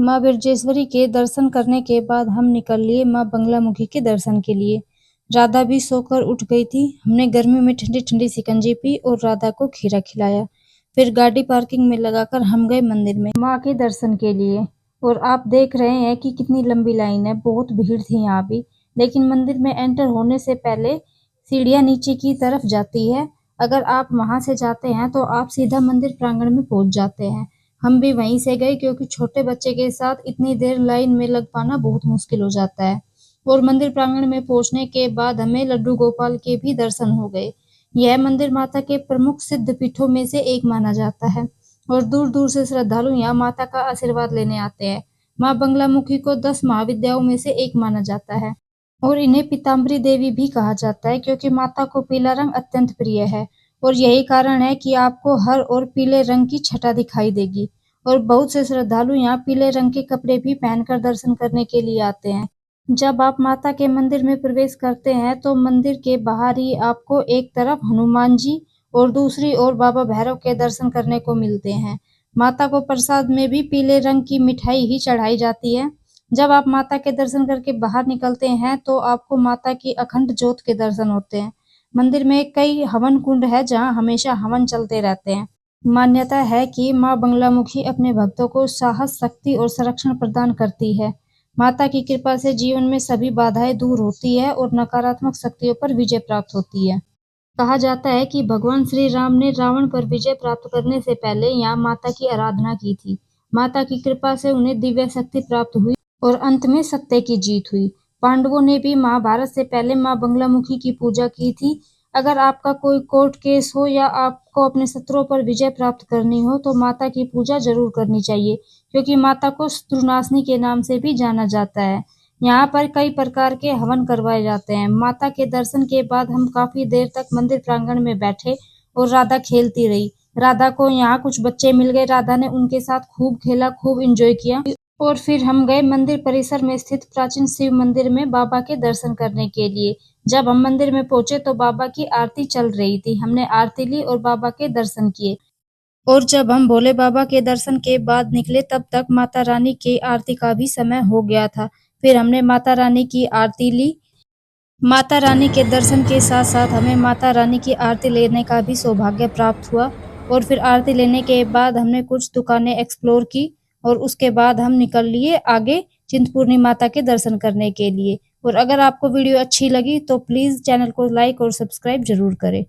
माँ बिरजेश्वरी के दर्शन करने के बाद हम निकल लिए माँ बंगलामुखी के दर्शन के लिए। राधा भी सोकर उठ गई थी। हमने गर्मी में ठंडी ठंडी शिकंजी पी और राधा को खीरा खिलाया। फिर गाड़ी पार्किंग में लगाकर हम गए मंदिर में माँ के दर्शन के लिए। और आप देख रहे हैं कि कितनी लंबी लाइन है, बहुत भीड़ थी यहाँ भी। लेकिन मंदिर में एंटर होने से पहले सीढ़ियाँ नीचे की तरफ जाती है। अगर आप वहां से जाते हैं तो आप सीधा मंदिर प्रांगण में पहुंच जाते हैं। हम भी वहीं से गए क्योंकि छोटे बच्चे के साथ इतनी देर लाइन में लग पाना बहुत मुश्किल हो जाता है। और मंदिर प्रांगण में पहुंचने के बाद हमें लड्डू गोपाल के भी दर्शन हो गए। यह मंदिर माता के प्रमुख सिद्ध पीठों में से एक माना जाता है और दूर दूर से श्रद्धालु यहाँ माता का आशीर्वाद लेने आते हैं। माँ बंगलामुखी को 10 महाविद्याओं में से एक माना जाता है और इन्हें पीताम्बरी देवी भी कहा जाता है क्योंकि माता को पीला रंग अत्यंत प्रिय है। और यही कारण है कि आपको हर ओर पीले रंग की छटा दिखाई देगी। और बहुत से श्रद्धालु यहाँ पीले रंग के कपड़े भी पहनकर दर्शन करने के लिए आते हैं। जब आप माता के मंदिर में प्रवेश करते हैं तो मंदिर के बाहर ही आपको एक तरफ हनुमान जी और दूसरी ओर बाबा भैरव के दर्शन करने को मिलते हैं। माता को प्रसाद में भी पीले रंग की मिठाई ही चढ़ाई जाती है। जब आप माता के दर्शन करके बाहर निकलते हैं तो आपको माता की अखंड ज्योत के दर्शन होते हैं। मंदिर में कई हवन कुंड है जहाँ हमेशा हवन चलते रहते हैं। मान्यता है कि माँ बंगलामुखी अपने भक्तों को साहस, शक्ति और संरक्षण प्रदान करती है। माता की कृपा से जीवन में सभी बाधाएं दूर होती है और नकारात्मक शक्तियों पर विजय प्राप्त होती है। कहा जाता है कि भगवान श्री राम ने रावण पर विजय प्राप्त करने से पहले यहाँ माता की आराधना की थी। माता की कृपा से उन्हें दिव्य शक्ति प्राप्त हुई और अंत में सत्य की जीत हुई। पांडवों ने भी महाभारत से पहले माँ बंगलामुखी की पूजा की थी। अगर आपका कोई कोर्ट केस हो या आपको अपने शत्रुओं पर विजय प्राप्त करनी हो तो माता की पूजा जरूर करनी चाहिए क्योंकि माता को शत्रुनाशिनी के नाम से भी जाना जाता है। यहाँ पर कई प्रकार के हवन करवाए जाते हैं। माता के दर्शन के बाद हम काफी देर तक मंदिर प्रांगण में बैठे और राधा खेलती रही। राधा को यहाँ कुछ बच्चे मिल गए, राधा ने उनके साथ खूब खेला, खूब एंजॉय किया। और फिर हम गए मंदिर परिसर में स्थित प्राचीन शिव मंदिर में बाबा के दर्शन करने के लिए। जब हम मंदिर में पहुंचे तो बाबा की आरती चल रही थी। हमने आरती ली और बाबा के दर्शन किए। और जब हम भोले बाबा के दर्शन के बाद निकले तब तक माता रानी की आरती का भी समय हो गया था। फिर हमने माता रानी की आरती ली। माता रानी के दर्शन के साथ साथ हमें माता रानी की आरती लेने का भी सौभाग्य प्राप्त हुआ। और फिर आरती लेने के बाद हमने कुछ दुकानें एक्सप्लोर की और उसके बाद हम निकल लिए आगे चिंतपूर्णी माता के दर्शन करने के लिए। और अगर आपको वीडियो अच्छी लगी तो प्लीज चैनल को लाइक और सब्सक्राइब जरूर करें।